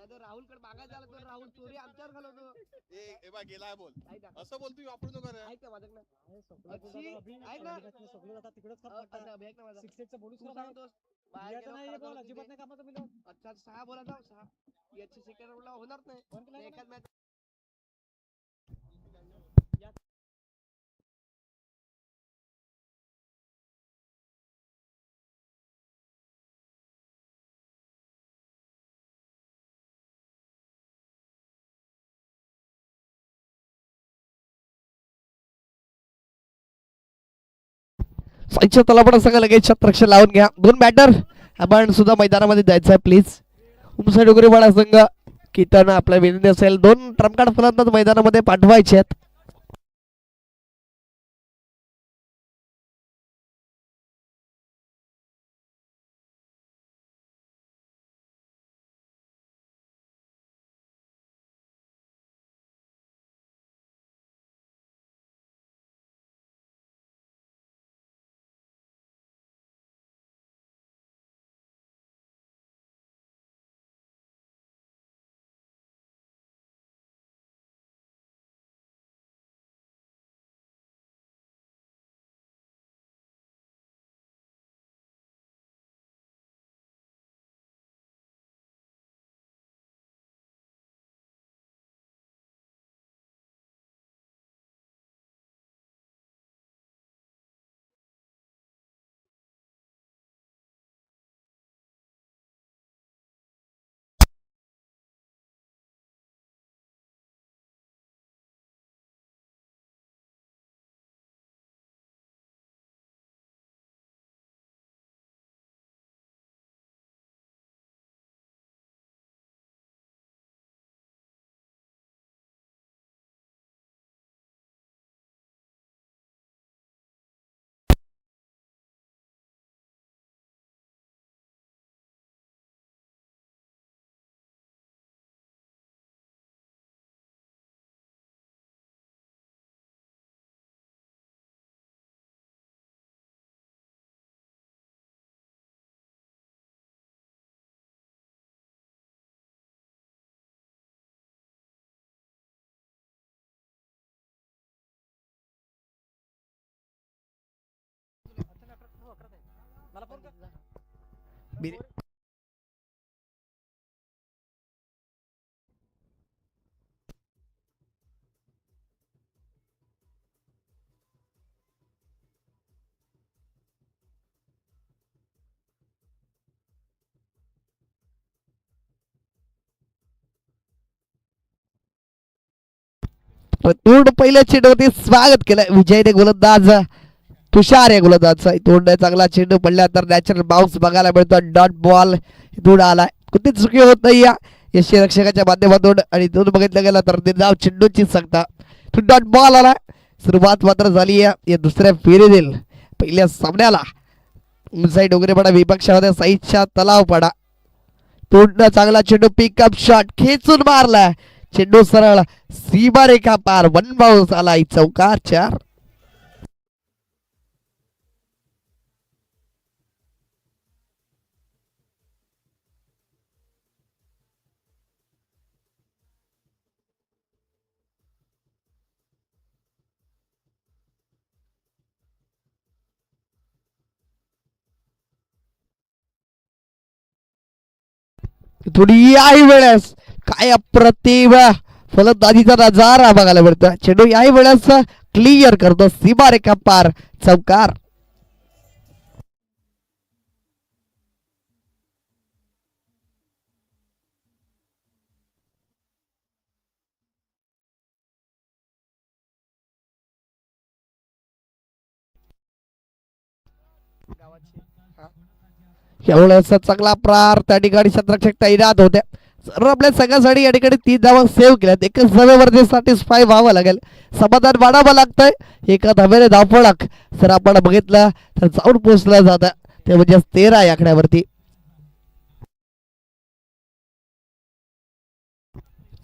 राहुल कडे मागायला आला तर राहुल चोरी आमच्यावर घालवतो. ए बा गेलाय बोल ऐक ना, असं बोल तू वापरू नका रे. ऐक ना माझं ना. अक्षी, ऐक ना. सगळे आता तिकडेच आता ऐक ना माझं. सिक्स बोलूच तू नका. सांगतोस बाहेर याचं गेलो नाही खराब बोल, झालं अजिबात तिथे. नाही कामाचं मिलन. अच्छा 6 बोला जाऊ 6 याची सेकंड बोला होणार नाही. कोण केलं एखाद मॅच साईच्या तलापडा संघ लगेच छत्रक्ष लावून घ्या. 2 बॅटर आपण सुद्धा मैदानामध्ये जायचं आहे प्लीज. उमसा डोंगरीवाडा संघ किटन आपल्या विनंती असेल 2 ट्रम्प कार्ड फलंदाज मैदानामध्ये पाठवायचे आहेत. मला फोन कर. तोंड पहिल्या चेंडूवरती स्वागत केलं विजयने गोलंदाज तुषार या गोलंदाजचा. तोंड चांगला चेंडू पडल्यानंतर नॅचरल बाउन्स बघायला मिळतो. डॉट बॉल दूर आलाय. कोणती चुकी होत नाही या यष्टीरक्षकाच्या माध्यमातून. आणि दोन बघितलं गेलं तर निर्धाव चेंडूची सांगता डॉट बॉल आला. सुरुवात मात्र झाली या दुसऱ्या फेरीतील पहिल्या सामन्याला. उंचाई डोंगरेपाडा विपक्षामध्ये साईच्या तलावपाडा. तोंड चांगला चेंडू पिकअप शॉट खेचून मारला. चेंडू सरळ सीमारेखा पार. 1 बाउन्स आला. चौकार 4. थोडी याही वेळेस काय अप्रतिम फलंदाजीचा नजारा बघायला मिळतो. चेंडू याही वेळेस क्लिअर करतो सीमारेखा पार. चौकार. यावेळेस चांगला प्रार त्या ठिकाणी क्षेत्ररक्षक तैनात होते. सर्व आपल्या संघासाठी या ठिकाणी 3 धावा सेव्ह केल्यात. एकच धावेवरती सॅटिस्फाय व्हावं लागेल. समाधान वाढावं लागतंय. एका धावेने धावफलक जर आपण बघितलं तर जाऊन पोहोचलं जातं. ते म्हणजे 13 या आकड्यावरती.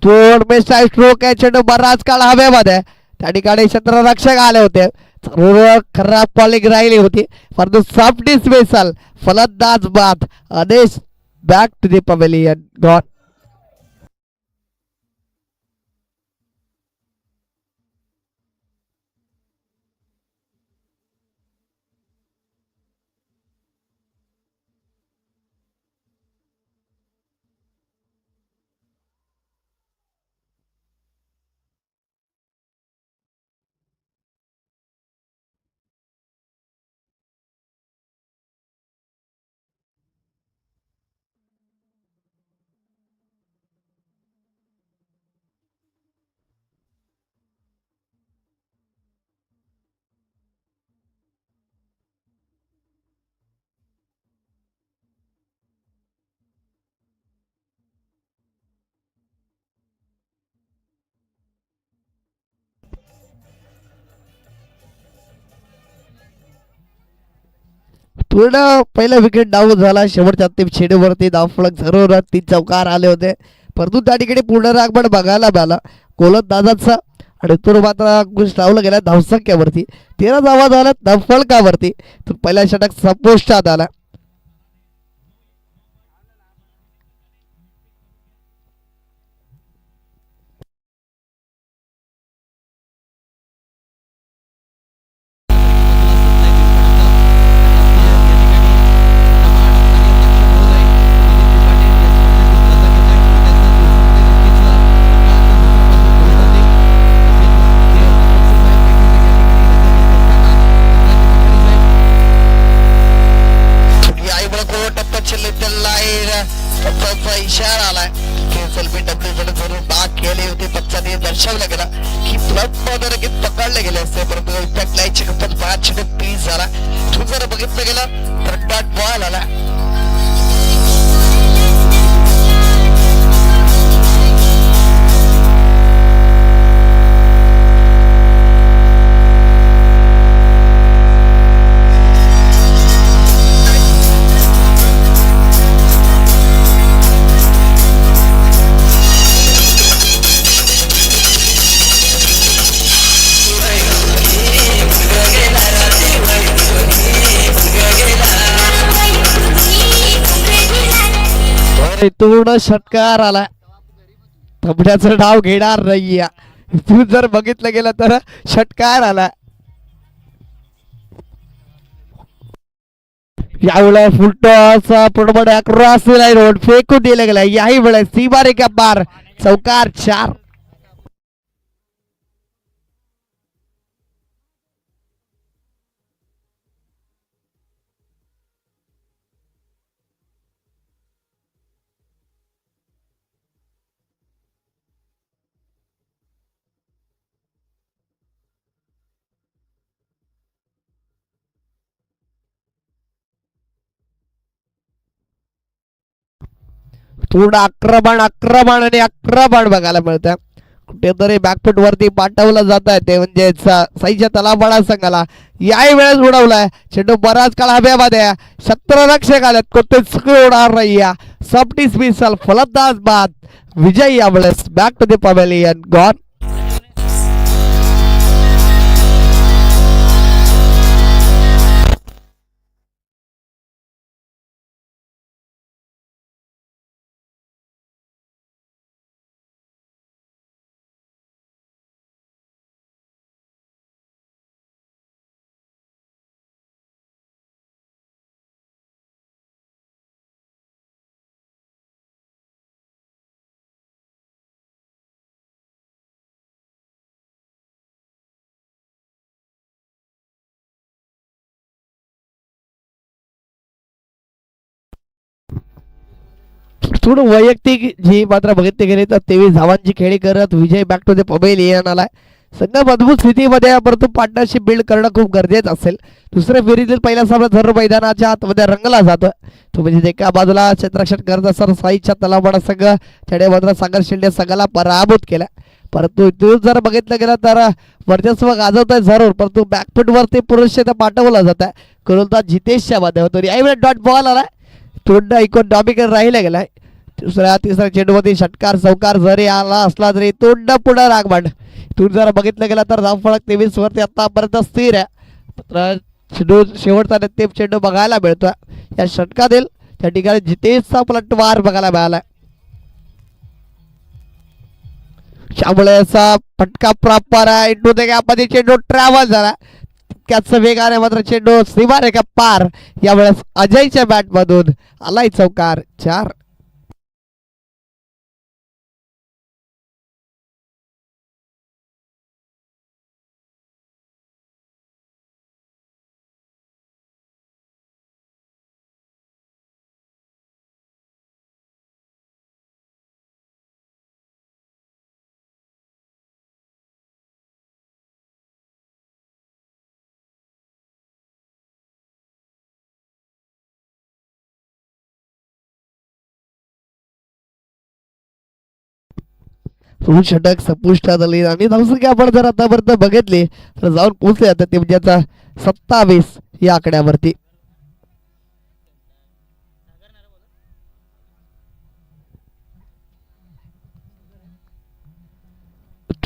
स्ट्रोक आहे. चेंडू बराच काळ हवेमध्ये त्या ठिकाणी क्षेत्ररक्षक आले होते. खराब बॉलिंग राहिली होती. परंतु सॉफ्ट डिस्मिसल फलंदाज बाद. Aadesh back to the pavilion. Gone. पूर्ण पहिला विकेट डाऊन झाला. शेवटच्या अंतिम चेंडूवरती धावफलक जरूर 3 चौकार आले होते, परंतु त्या ठिकाणी पूर्ण रागबड बघायला मिळाला गोलंदाजाचा. आणि तो मात्र अंकुश लावला गेला धावसंख्येवरती. 13 धावा झाल्या धावफलकावरती. तर पहिला षटक संपुष्टात आला. इशारा आलाय की LBW कडे जरूर बाग केली होती, पक्षाने दर्शवलं गेलं की फ्लप मध्ये पकडले गेले असते, परंतु इम्पॅक्ट लाईनची कप्पत मॅच पीस झाला. तू जर बघितलं गेलं तर डॉट बॉल आला. इथून षटकार आला. तबड्याचं डाव घेणार नाहीये. इथून जर बघितलं गेलं तर षटकार आला. यावेळेस फुलटॉस पूर्णपणे अक्रॉस लाईन रोड फेकून दिला गेला. याही वेळेस सीमारेखा पार चौकार 4. थोडं आक्रमण आणि आक्रमण बघायला मिळतं. कुठेतरी बॅकफुट वरती पाठवलं जात आहे, ते म्हणजे साईच्या तलावाडा संघाला. याही वेळेस उडवलाय चेंडू बराच काळ हवेमध्ये. क्षेत्ररक्षक आलेत, कोणते चुकी उडणार नाही. सब डिसमिसल फलंदाज बाद. विजय यावेळेस back to the pavilion gone. थोडं वैयक्तिक जी मात्र बघितली गेली तर 23 धावांची खेळी करत विजय बॅक टू द पवेलियन आलाय. संघ मजबूत स्थितीमध्ये, परंतु पार्टनरशिप बिल्ड करणं खूप गरजेचं असेल. दुसऱ्या फेरीतील पहिला सामना धरू मैदानाच्या आतमध्ये रंगला जातो. तो म्हणजे एका बाजूला क्षेत्ररक्षण करत असताना साईच्या तलावाडा संघ त्याने मात्र सागर शिंदे संघाला पराभूत केला. परंतु इथून जर बघितलं गेलं तर वर्चस्व गाजवत आहे जरूर, परंतु बॅकफुट वरती पुरुष पाठवलं जात आहे. गोलंदाज जितेशच्या माध्यमातून यावेळी डॉट बॉल आलाय. तोंड इकॉनॉमिक राहिला गेलाय. तिसऱ्या चेंडूमध्ये षटकार चौकार जरी आला असला तरी तोंड पुढे रागबांड. तू जर बघितलं गेला तर धावफलक 23 वरती आतापर्यंत स्थिर आहे. शेवटचा अंतिम चेंडू बघायला मिळतोय. या षटकातील त्या ठिकाणी जितेशचा पलटवार बघायला मिळाला. त्यामुळे असा फटका प्रॉपर आहे. इंटू द गॅपमध्ये चेंडू ट्रॅव्हल झाला. तितक्याच वेगाने मात्र चेंडू सीमारेखा पार. यावेळेस अजयच्या बॅट मधून आलाय चौकार 4. षटक संपुष्टात आली आणि धावसंख्या आपण जर आतापर्यंत बघितली तर जाऊन पोहोचले आता ते म्हणजे 27 या आकड्यावरती.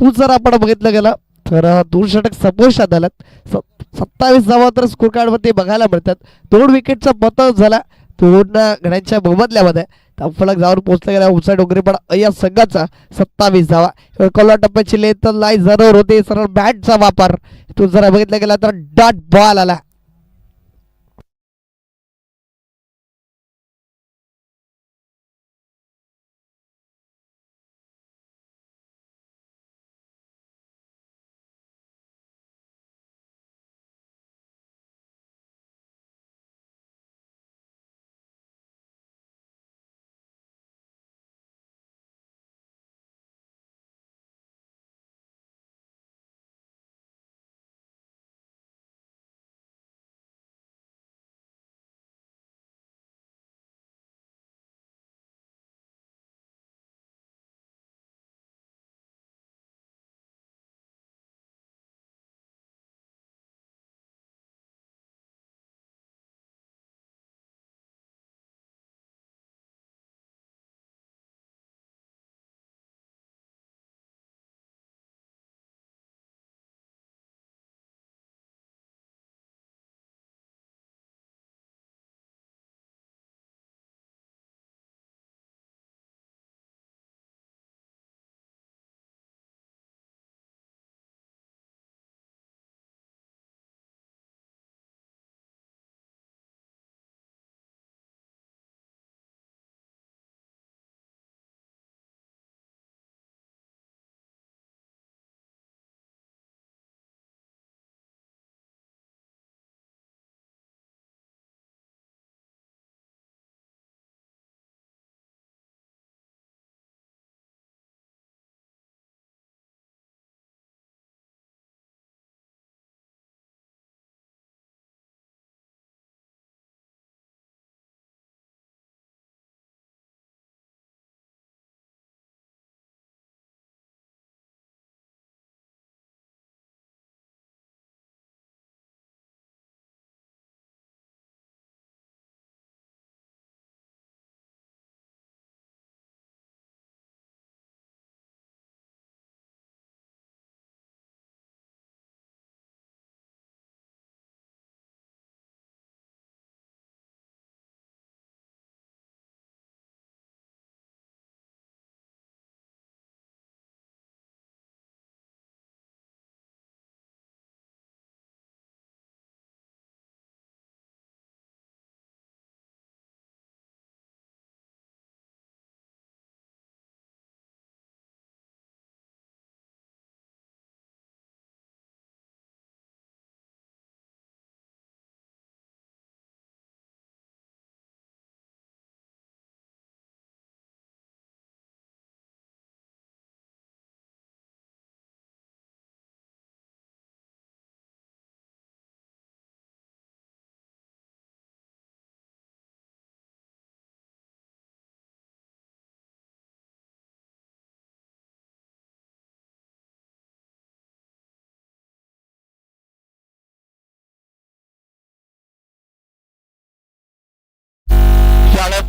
परंतु जर आपण बघितलं गेलं तर 2 षटक समोशात आल्यात. 27 धावा तर स्कोर कार्ड मध्ये बघायला मिळतात. 2 विकेटचा पतन झाला 2 गड्यांच्या मोबदल्यामध्ये. फलक जाऊन पोहोचला गेला उंचा डोंगरीपाडा या संघाचा 27 धावा. कॉलर टप्प्याची लेंथ लाईन जरूर होते. सरळ बॅटचा वापर तो जर बघितला गेला तर डॉट बॉल आला.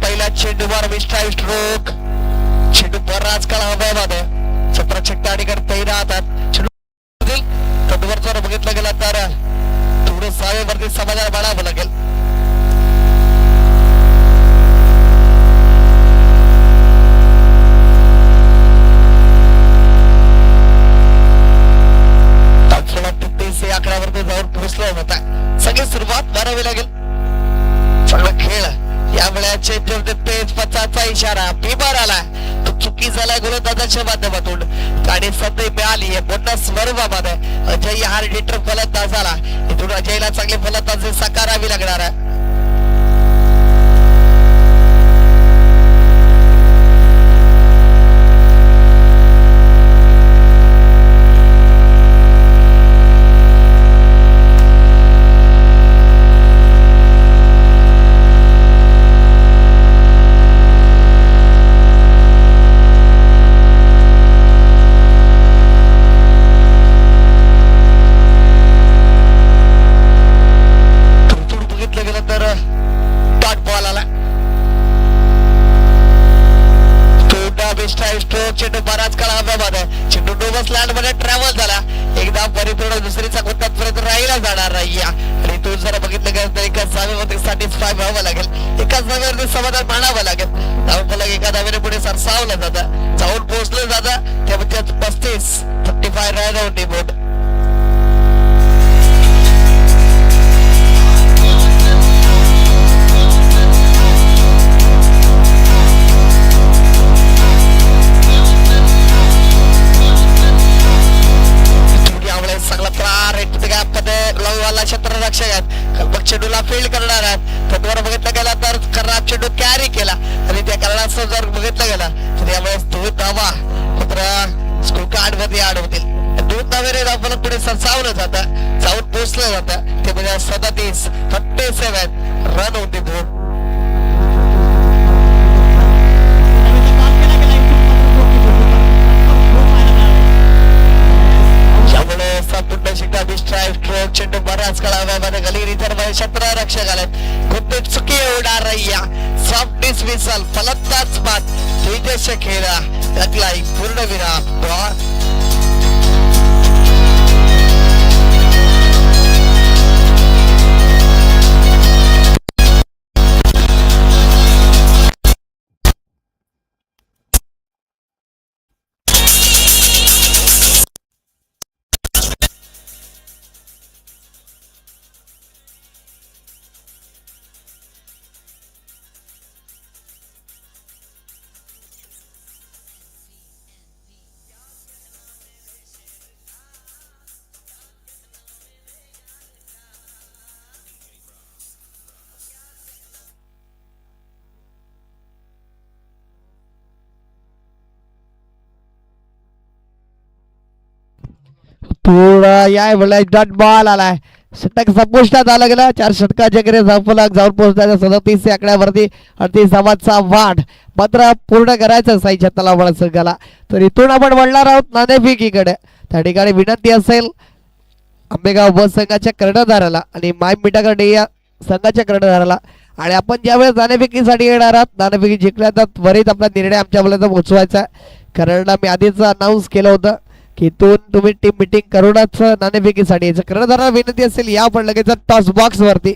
पहिला चेंडूवर मिस्ट्राईव स्ट्रोक. चेंडू बराच काळ हव्यामध्ये 17 चेंडू आणि तैर राहतात. चेंडूवर जर बघितलं गेलं तर थोडं सावेवरती समाधान बाळावं लागेल. आकड्यावरती जाऊन पोहोचला होता. सगळी सुरुवात मारावी लागेल. चांगला खेळ या वेळेचे पेज 5चा इशारा बिमार आला तो चुकी झाला गोलंदाजाच्या माध्यमातून आणि संधी मिळाली आहे मोठ्या स्वरूपामध्ये. अजय हार्ड हिटर फलंदाज आला. इथून अजयला चांगली फलंदाजी साकारावी लागणार आहे. चेंडू बराच काळ हव्यामध्ये. चेंडू फर्स्ट लँड मध्ये ट्रॅव्हल झाला. एकदा परिपूर्ण दुसरीचा पर्यंत राहिला जाणार नाही. आणि तू जर बघितलं गेलं तर एका धावेवरती सॅटिस्फाय व्हावं लागेल, एकाच धावेवरती समाधान मानावं लागेल. धावफलक एका धावेने पुढे सरसावलं जातं, जाऊन पोहोचलं जातं. त्यामध्ये 35 रन ऑन दी बोर्ड. क्षेत्ररक्षक आहेत, कल्पक चेंडूला फील्ड करणार आहेत. तत्वर बघितलं गेला तर खराब चेंडू कॅरी केला आणि त्या कारणास्तव जर बघितलं गेलं तर यावेळेस 2 धावा मात्र स्कोर कार्ड मध्ये ऍड होतील. 2 धावेने धावफलक पुढे सरसावलं जातं, जाऊन पोहोचलं जातं. ते म्हणजे 37 रन ऑन दी बोर्ड. चेंडू बऱ्याच काळामध्ये गली रिझर्व क्षेत्ररक्षक आले, खूप चुकी होणार नाही. सॉफ्ट डिसमिसल, फलंदाज बाद, तेजस खेळा लागलाय पूर्णविराम. थोडा या वेळेला डॉट बॉल आलाय, षटक संपुष्टात आलं गेलं. 4 षटकाच्या कडे धावफलक जाऊन पोहोचण्याच्या 37 आकड्यावरती 38 धावांचा वाढ मात्र पूर्ण करायचं साईच्या तलावाला संघाला. तर इथून आपण वळणार आहोत नाणेफेकीकडे. त्या ठिकाणी विनंती असेल आंबेगाव ब संघाच्या कर्णधाराला आणि माय मिठागड या संघाच्या कर्णधाराला, आणि आपण ज्यावेळेस नाणेफेकीसाठी येणार आहात, नाणेफेकी जिंकल्यानंतर त्वरित आपला निर्णय आमच्यापर्यंत पोहोचवायचा. कारण मी आधीच अनाऊन्स केलं होतं की इथून तुम्ही टीम मिटिंग करूनच नाणेफेकीसाठी यायचं. कर्णधाराला विनंती असेल या आपण लगेच टॉस बॉक्स वरती.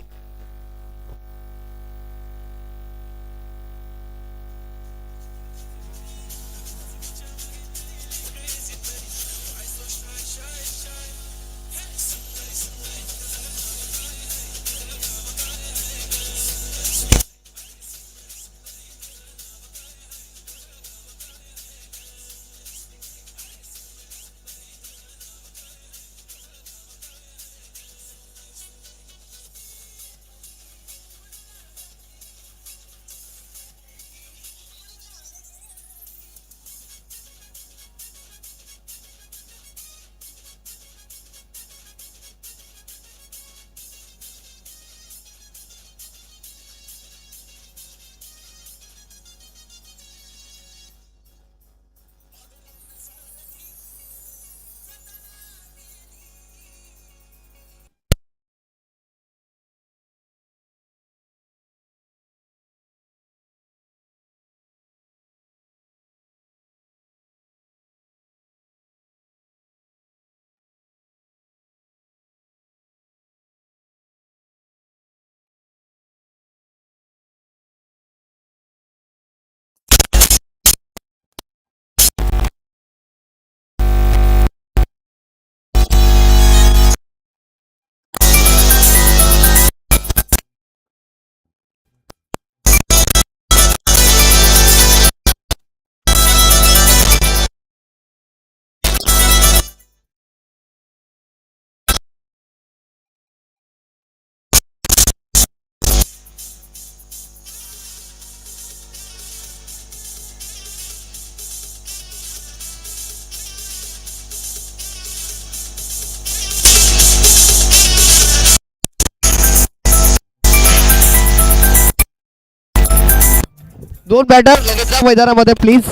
दोन बॅटर लगेच जा मैदानामध्ये प्लीज.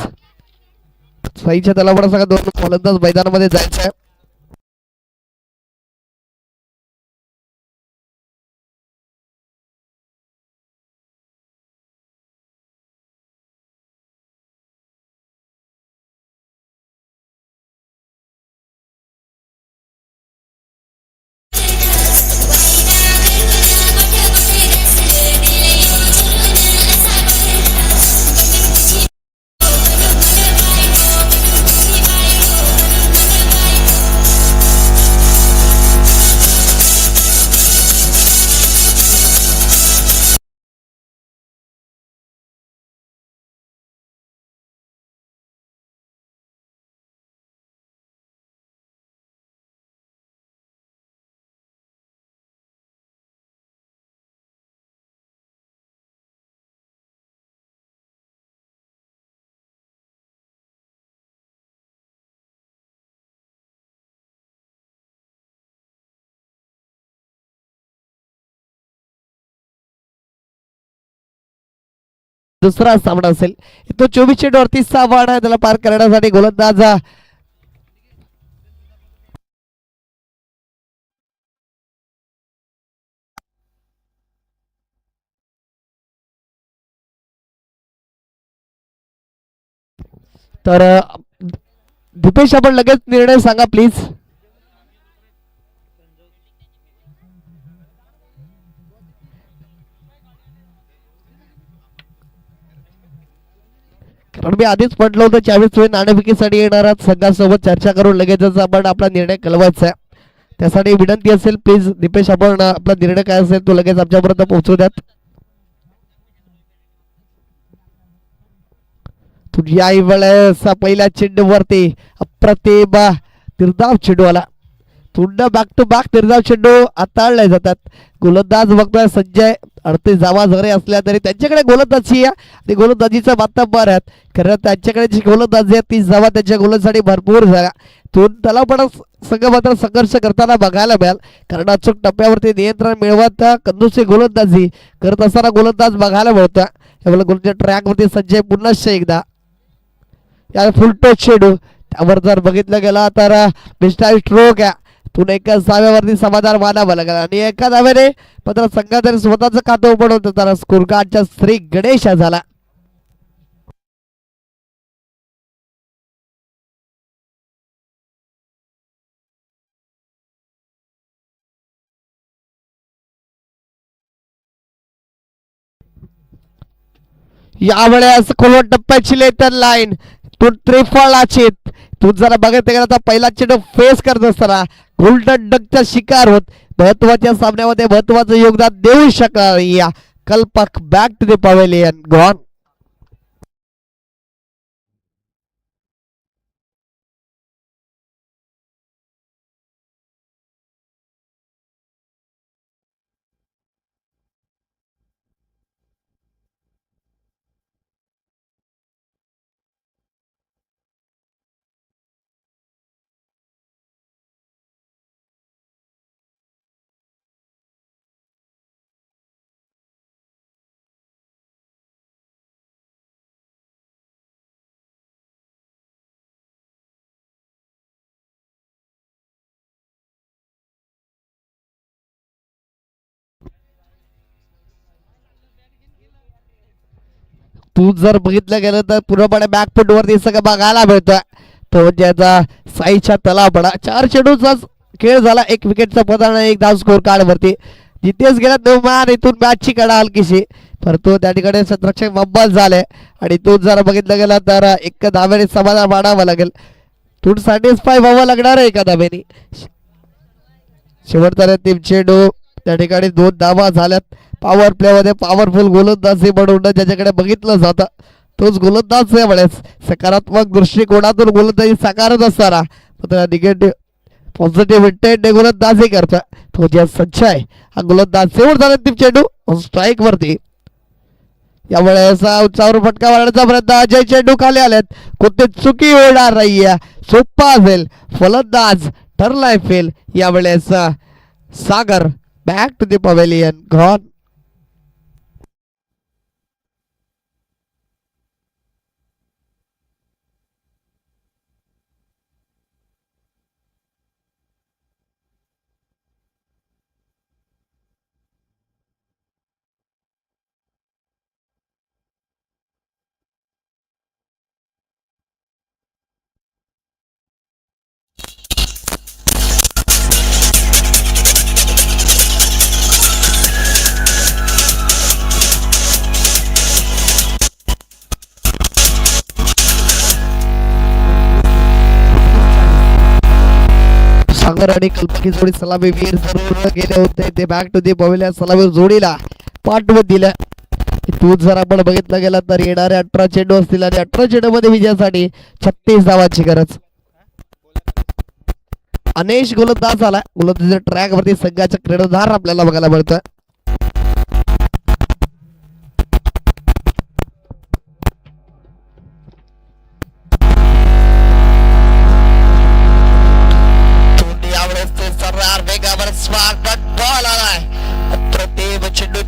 साईच्या तलावाला सगळ्या 2 फलंदाज मैदानामध्ये जायचं आहे. दुसरा सामना असेल. तो 24 चेंडूवरती सामना आहे, त्याला पार करण्यासाठी गोलंदाज तर दीपेश आपण लगेच निर्णय सांगा प्लीज. कारण मी आधीच म्हटलं होतं 40 वेळ नाणेफेकीसाठी येणाऱ्या संघासोबत चर्चा करून लगेचच आपण आपला निर्णय कळवायचा आहे. त्यासाठी विनंती असेल प्लीज दीपेश आपण आपला निर्णय काय असेल तो लगेच आमच्यापर्यंत पोहोचू द्यात. तुझ्या वेळेस पहिल्या चेंडूवरती अप्रतिम निर्धाव चेंडू आला. पुन्हा बॅक टू बॅक निर्धाव चेंडू हाताळले जातात. गोलंदाज बघतोय संजय 38 जावा जरी असल्या तरी त्यांच्याकडे गोलंदाजी आहे आणि गोलंदाजीचा वातावरण आहे. खरं त्यांच्याकडे जी गोलंदाजी आहे 30 जावा त्यांच्या गोलंदाजीसाठी भरपूर जागा. त्याला पण संघ मात्र संघर्ष करताना बघायला मिळाल. कारण अचूक टप्प्यावरती नियंत्रण मिळवत कंदुसी गोलंदाजी करत असताना गोलंदाज बघायला मिळतो. यावेळेला गोलच्या ट्रॅकवरती संजय पुन्हा एकदा या फुल टच चेंडू त्यावर जर बघितलं गेला तर मिस्टाईल स्ट्रोक आहे. पुन्हा एका धाव्यावरती समाधान मानावं लागेल आणि एका धाव्याने मात्र संघाने स्वतःच खातं उघडवलं तर स्कोर कार्डच्या श्री गणेश झाला. यावेळेस खोलवट टप्प्याची लेटर लाईन तू त्रिफळाची तू जरा बघत गेला पहिला चेंडू फेस करत असताना गोल्डन डकचा शिकार होत महत्वाच्या सामन्यामध्ये महत्वाचं योगदान देऊ शकणार या Kalpak back to the pavilion gone. तू जर बघितलं गेलं तर पूर्णपणे बॅकफुट वरती सगळं बघायला मिळतोय. तो ज्याचा साईच्या तलावडा 4 चेंडूचा खेळ झाला. 1 विकेटचा पदार्थ, 1 धाव स्कोर कार्ड वरती. जितेश गेला 9 मान इथून मॅचची कडा हलकीशी परंतु त्या ठिकाणी क्षेत्ररक्षक बंबल झाले आणि तू जर बघितलं गेलं तर 1 धावेने समाधान मानावं लागेल. तू सॅटिस्फाय व्हावं लागणार आहे 1 धावेने. शेवटचा टीम चेंडू त्या ठिकाणी 2 धावा झाल्यात. पॉवर प्ले मध्ये पॉवरफुल गोलंदाजी म्हणून ज्याच्याकडे बघितलं जातं तोच गोलंदाज यावेळेस सकारात्मक दृष्टिकोनातून गोलंदाजी साकारत असताना निगेटिव्ह पॉझिटिव्ह इंटेंट गोलंदाजी करतोय तो जे संजय हा गोलंदाज. शेवट झाला टीम चेंडू स्ट्राईक वरती. यावेळेस उंचावर फटका मारण्याचा प्रयत्न अजय चेंडू खाली आलेत. कोणती चुकी होणार नाहीये. सोपा असेल फलंदाज ठरलाय फेल. यावेळेस Sagar back to the pavilion gone. Sagar आणि कल्पकी जोडी सलामी वीर पूर्ण गेले होते ते बॅक टू दी पवेलियन सलामी जोडीला पाठवत दिलं. तू जर आपण बघितलं गेला तर येणारे 18 चेंडू असतील आणि 18 चेंडू मध्ये विजयासाठी 36 धावांची गरज. अनेश गोलंदाज आला. गोलंदाजीच्या ट्रॅक वरती संघाचा क्रीडाधार आपल्याला बघायला मिळतोय.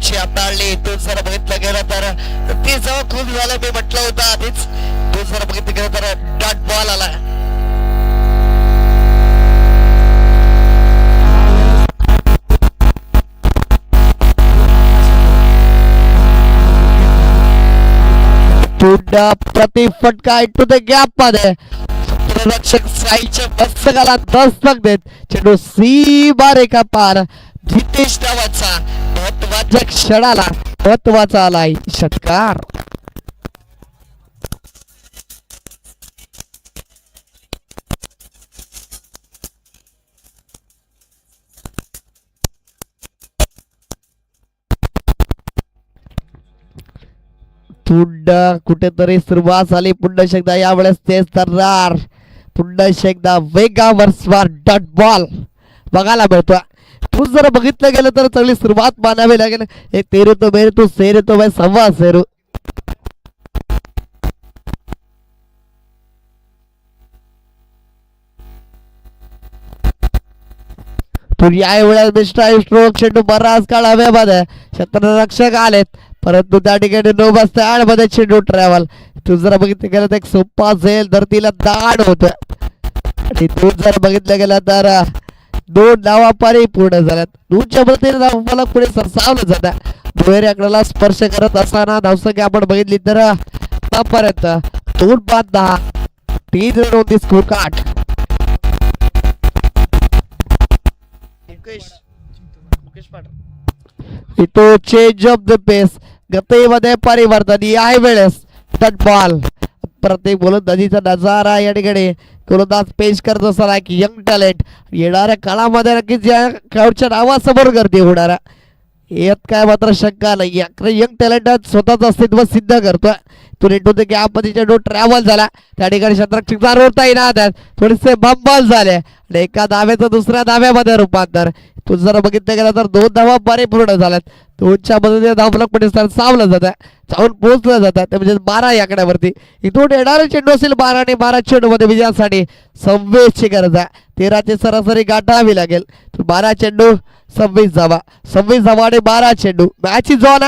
चेंडूची हाताळली. तो जर बघितलं गेलं तर ती जवळ खूप झालं, मी म्हटलं होतं आधीच. तो जर बघितलं गेलं तर डॉट बॉल आला. पुन्हा प्रतिफटका इंटू द गॅप मध्ये रक्षक साईच्या मस्तकाला दस्तक देत चेंडू सीमा रेखा पार. जितेश नावाचा महत्वाच्या क्षणाला महत्वाचा आलाय षटकार. पुन्हा कुठेतरी सुरुवात झाली. पुन्हा एकदा यावेळेस तेच तरणार. पुन्हा एकदा वेगावर स्वार डॉट बॉल बघायला मिळतोय. तू जर बघितलं गेलं तर चांगली सुरुवात मानावी लागेल. एक तेरू तो मेरू तू सेरू तो भाई सव्वा सेरू. तू या वेळेस मिस्टर स्ट्रोक चेंडू बराच काळ हवेमध्ये क्षेत्ररक्षक आलेत, परंतु त्या ठिकाणी नो बसते आडमध्ये चेंडू ट्रॅव्हल. तू जर बघितलं गेलं तर एक सोपा झेल धरतीला दाड होत. आणि तू जर बघितलं गेलं तर 2 धावा पारी पूर्ण झाल्यात. 2च्या मदतीने धावाला पुढे सरसावलं जातं. दुहेरी आकड्याला स्पर्श करत असताना धावसंख्या आपण बघितली तर आतापर्यंत 2-5-10 3 रन होती स्कोर कार्ड. इथं चेंज ऑफ द पेस गतीमध्ये परिवर्तन. या वेळेस डॉट बॉल प्रत्येक गोलंदाजीचा नजारा या ठिकाणी गोलंदाज पेश करत असताना की यंग टॅलेंट येणाऱ्या काळामध्ये नक्कीच या खेळाडूच्या नावासमोर गर्दी होणार यात काय मात्र शंका नाही. यंग टॅलेंट स्वतःच अस्तित्व सिद्ध करतोय. तो नेटो ते गॅपमध्ये चेंडू ट्रॅव्हल झाला, त्या ठिकाणी क्षेत्ररक्षक रोडता येणार थोडेसे बंबल झाले आणि एका धाव्याचं दुसऱ्या धाव्यामध्ये रूपांतर. तू जर बघितलं गेलं तर 2 धावा परिपूर्ण झाल्यात. 2च्या मदतीने धावफलक पुढे सावलं जातं, जाऊन पोहोचलं जातं, ते म्हणजे 12 या आकड्यावरती. इथून येणारे चेंडू असेल 12 आणि 12 चेंडू मध्ये विजयासाठी 26ची गरज आहे. 13ची सरासरी गाठावी लागेल. 12 चेंडू 26 धावा, 26 धावा आणि 12 चेंडू. मॅच झोन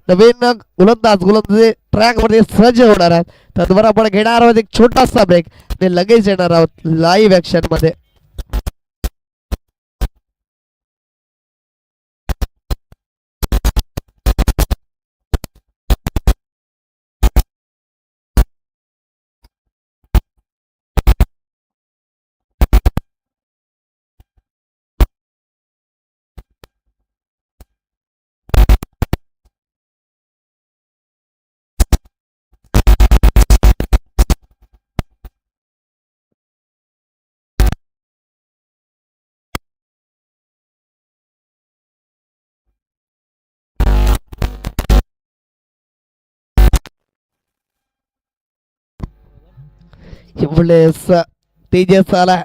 नवीन गोलंदाज ट्रॅक वरती सज्ज होणार आहेत. त्यावर आपण घेणार आहोत एक छोटासा ब्रेक आणि लगेच येणार आहोत लाईव्ह ऍक्शन मध्ये. यावेळेस तेजस आला.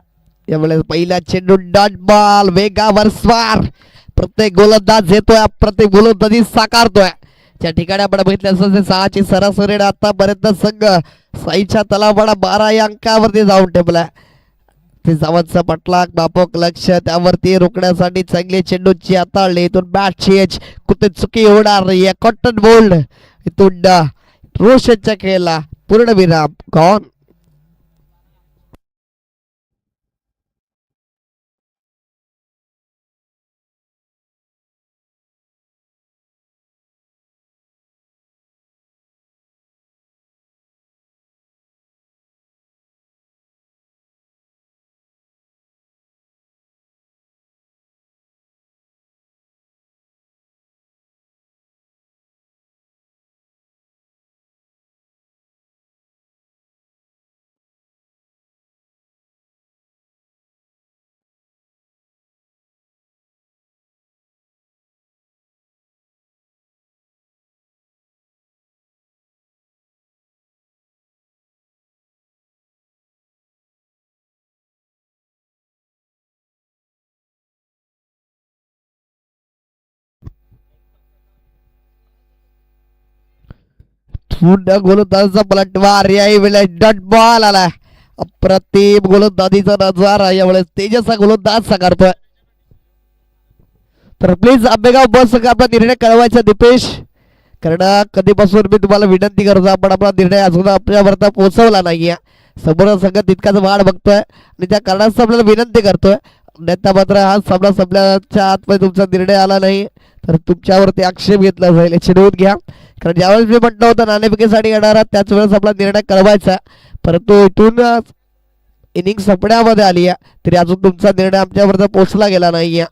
यावेळेस पहिला चेंडू डॉट बॉल वेगावर स्वार. प्रत्येक गोलंदाज येतोय, प्रत्येक गोलंदाजी साकारतोय. त्या ठिकाणी आपण बघितलं असं 6ची सरासरी आतापर्यंत संघ साईच्या तलावाडा 12 या अंकावरती जाऊन ठेवलाय. ते जावंचा पटलाक बापक लक्ष त्यावरती रोखण्यासाठी चांगले चेंडूची हाताळली. इथून बॅट चेंज कुठे चुकी होणार नाही. कॉटन बोल्ड इथून रोशनच्या खेळला पूर्णविराम गॉन. पुन्हा गोलंदाजाचा पलटवार. यावेळेस डॉट बॉल आला. अप्रतिम गोलंदाजीचा नजारा यावेळेस तेजसचा गोलंदाज साकारतोय. तर प्लीज आंबेगाव बस संघ आपला निर्णय कळवायचा दीपेश, कारण कधीपासून मी तुम्हाला विनंती करतो, आपण आपला निर्णय अजून आपल्यापर्यंत पोहोचवला नाहीये. समोर संघ तितकाच वाढ बघतोय आणि त्या कारणास्तव आपल्याला विनंती करतोय, अन्यथा मात्र हा सामना संपल्याच्या आतमध्ये तुमचा निर्णय आला नाही तर तुमच्यावरती आक्षेप घेतला जाईल, याची नोंद घ्या. कारण ज्यावेळेस मी म्हटलं होतं नाणेफेकीसाठी येणार त्याच वेळेस आपला निर्णय कळवायचा, परंतु इथून इनिंग संपण्यामध्ये आली आहे तरी अजून तुमचा निर्णय आमच्यापर्यंत पोहोचला गेला नाहीये.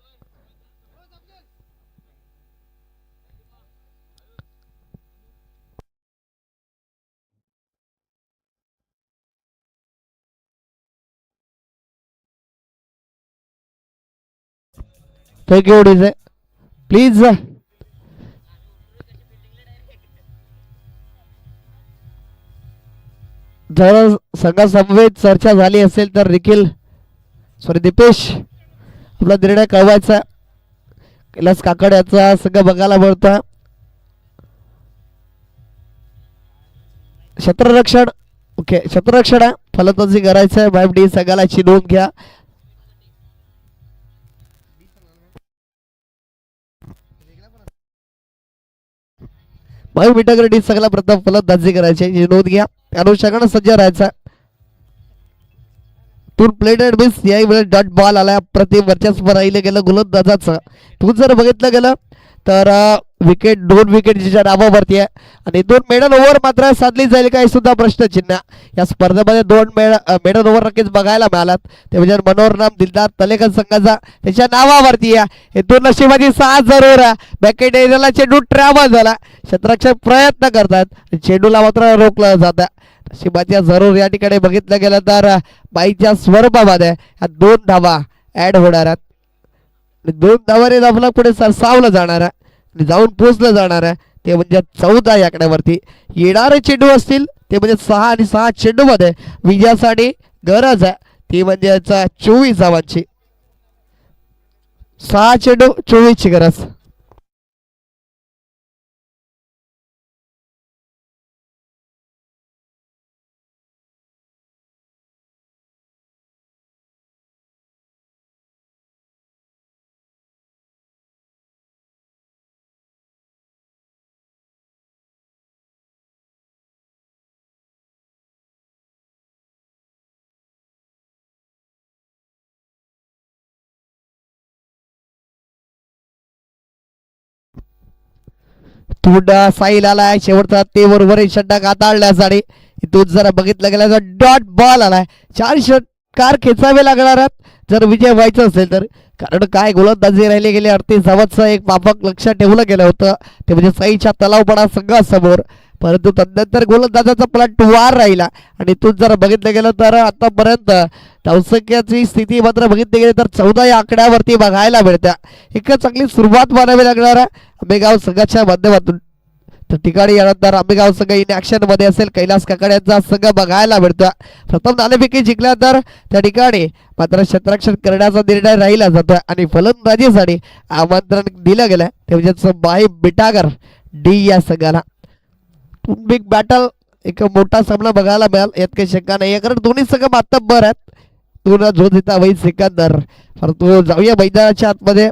Thank you DJ. प्लीज जर संघासमवेत चर्चा झाली असेल तर निखिल दीपेश आपला निर्णय कळवायचा. कैलास काकड याचा संघ बघायला मिळतोय. क्षेत्ररक्षण ओके, क्षेत्ररक्षण आहे, फलंदाजी करायचं आहे. मॅम डी संघाला याची नोंद घ्या. भाऊ मिठागर डी संघाला प्रथम फलंदाजी करायची याची नोंद घ्या. अनुषंगाने सज्ज राहायचा. तून प्लेट अँड मिस यावेळी डॉट बॉल आला. प्रतिम वर्चस्व राहिलं गेलं गोलंदाजाचं. तू जर बघितलं गेलं तर विकेट 2 विकेट जिच्या नावावरती आहे आणि 2 मेडल ओव्हर मात्र साधली जाईल का हे सुद्धा प्रश्नचिन्ह. या स्पर्धेमध्ये 2 मेडल ओव्हर नक्कीच बघायला मिळालात. ते म्हणजे मनोहर नाम दिलदार तलेकर संघाचा त्याच्या नावावरती आहे. हे 2 नशिबाची 6 जरूर आहे. बॅकेट एरियाला चेंडू ट्रॅव्हल झाला. क्षेत्ररक्षक प्रयत्न करतात, चेंडूला मात्र रोखलं जातं. नशिबाच्या जरूर या ठिकाणी बघितलं गेलं तर बाईच्या स्वरूपामध्ये ह्या 2 धावा ऍड होणार आहेत. 2 धावाने आपला पुढे सरसावलं जाणार आहे आणि जाऊन पोचलं जाणार आहे. ते म्हणजे 14 या आकड्यावरती येणारे चेंडू असतील ते म्हणजे 6 आणि 6 चेंडू मध्ये विजयासाठी गरज आहे ती म्हणजे 24 धावांची. 6 चेंडू 24 ची गरज. तुडा साईल आलाय शेवटचा ते बरोबर षटक हाताळण्यासाठी. इथून जरा बघितलं गेलं तर डॉट बॉल आलाय. 4 षटकार खेचावे लागणार आहेत जर विजय व्हायचं असेल तर, कारण काय गोलंदाजी राहिले गेले 38 धावांचं एक मापक लक्षात ठेवलं गेलं होतं ते म्हणजे साईच्या तलावपणा संघासमोर. परंतु तदनंतर गोलंदाजाचा पलट वार राहिला आणि इथून जर बघितलं गेलं तर आतापर्यंत धावसंख्याची स्थिती मात्र बघितली गेली तर 14 या आकड्यावरती बघायला मिळत्या. एक चांगली सुरुवात मानावी लागणार आहे आंबेगाव संघाच्या माध्यमातून. तर ठिकाणी यानंतर आंबेगाव संघ इन ऍक्शन मध्ये असेल. कैलास काकड यांचा संघ बघायला मिळतो. प्रथम नाणेफेकी जिंकल्या तर त्या ठिकाणी मात्र क्षेत्ररक्षण करण्याचा निर्णय राहिला जातोय आणि फलंदाजीसाठी आमंत्रण दिलं गेलं ते म्हणजे बाई बिटागर डी या संघाला. बिग बॅटल एक मोठा सामना बघायला मिळाल यात काही शंका नाही, कारण दोन्ही संघ मातब्बर आहेत. दोन जो जिता वही सिकंदर. परंतु जाऊया मैदानाच्या आतमध्ये.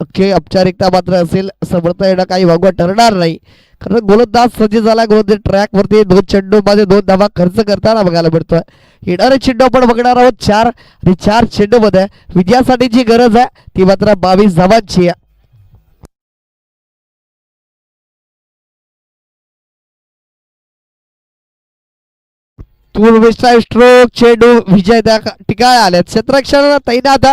ओके, औपचारिकता मात्र असेल असं म्हणता येणं काही वागवं ठरणार नाही, कारण गोलंदाज सज्ज झाला. गोलंदाज ट्रॅक वरती 2 चेंडू मध्ये 2 धावा खर्च करताना बघायला मिळतोय. येणारे चेंडू आपण बघणार आहोत 4 आणि 4 चेंडू मध्ये विजयासाठी जी गरज आहे ती मात्र 22 धावांची आहे. स्ट्रोक चेंडू विजय त्या ठिकाणी आले. क्षेत्ररक्षण तैनात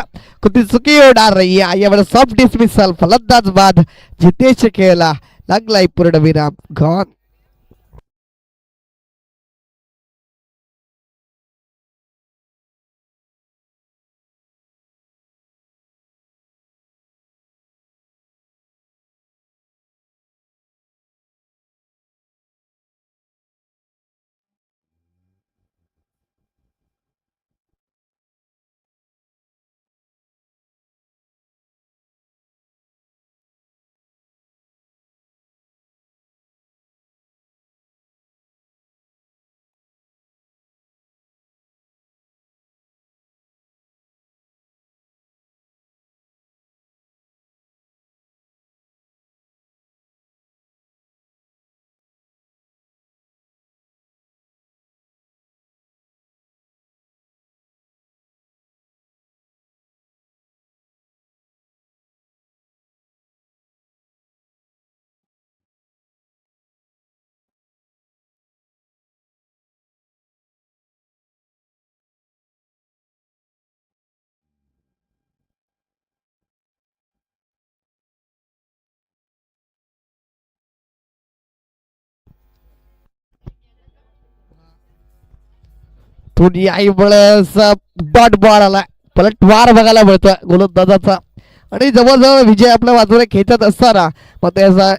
कुठली चुकी होणार नाही. यावेळेस सॉफ्ट डिसमिसल फलंदाज बाद जितेश खेळला लागलाय पूर्णविराम गॉन. इथून याही वेळेस डॉट बॉल आला, पलटवार बघायला मिळतोय गोलंदाजाचा आणि जवळजवळ विजय आपल्या बाजूने खेचत असताना मग त्याचा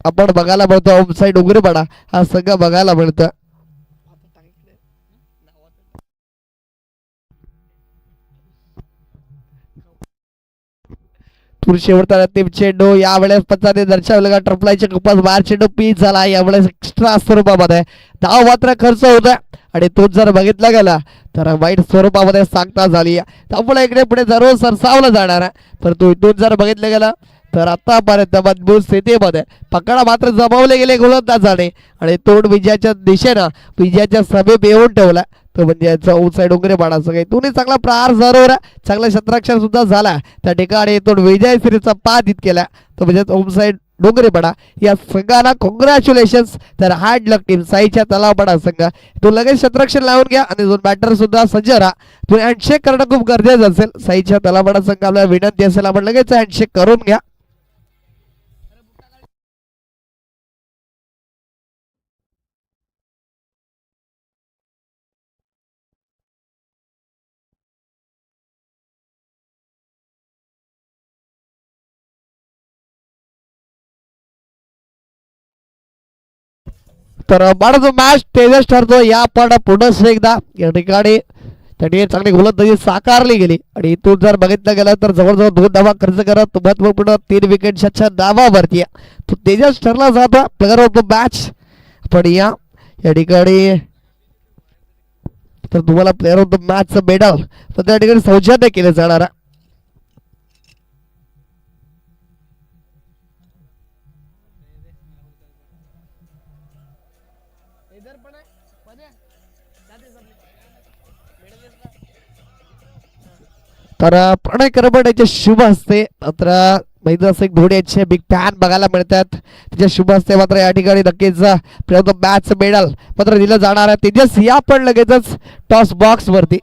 आपण बघायला मिळतो ऑफसाईड उघडपणा हा सगळं बघायला मिळतं. शेवटचा अंतिम चेंडू यावेळेस पचाने दर्शवलं का ट्रपलायच्या कपास बाहेर चेंडू पीच झाला. यावेळेस एक्स्ट्रा स्वरूपामध्ये धाव मात्र खर्च होता आणि तो जर बघितला गेला तर वाईट स्वरूपामध्ये सांगता झाली. त्यामुळे इकडे पुढे जरूर सरसावलं जाणार आहे, परंतु इथून जर बघितलं गेलं तर आतापर्यंत मजबूत स्थितीमध्ये पकडा मात्र जमवले गेले गोलंदाजाने आणि तोंड विजयाच्या दिशेनं विजयाच्या सभेत येऊन ठेवला. तो म्हणजे याचा साईड उंगरे पाडायचं काही दोन्ही चांगला प्रहार जरूर चांगलं क्षेत्ररक्षण सुद्धा झाला त्या ठिकाणी. तो विजय सिरीजचा पादित केला तो म्हणजे साईड डोंगरेपाडा या संघाला कॉंग्रॅच्युलेशन्स. तर हार्ड लक टीम साईच्या तलावपाडा संघ तो लगेच क्षेत्ररक्षण लावून घ्या आणि दोन बॅटर सुद्धा सज्ज राहा. तुम्ही हँडशेक करणं खूप गरजेचं असेल. साईच्या तलावपाडा संघ आपल्याला विनंती असेल आपण लगेच हँडशेक करून घ्या. तर बाळाचा मॅच तेजस ठरतो या पण पुन्हा एकदा या ठिकाणी चांगली गोलंदाजी साकारली गेली आणि इथून जर बघितलं गेलं तर जवळजवळ 2 धावा खर्च करत महत्वपूर्ण 3 विकेटच्या धावावरती तो तेजस ठरला जातो प्लेअर ऑफ द मॅच. पण या ठिकाणी तर तुम्हाला प्लेअर ऑफ द मॅचचं मेडल पण त्या ठिकाणी सौजन्य केलं जाणार. तर प्रणय करबड याचे शुभ हस्ते मात्र महेंद्र सिंग धोनी यांचे बिग फॅन बघायला मिळतात. त्याच्या शुभ हस्ते मात्र या ठिकाणी नक्कीच player of the match medal मात्र दिलं जाणार आहे. तेजस या पण लगेचच टॉस बॉक्स वरती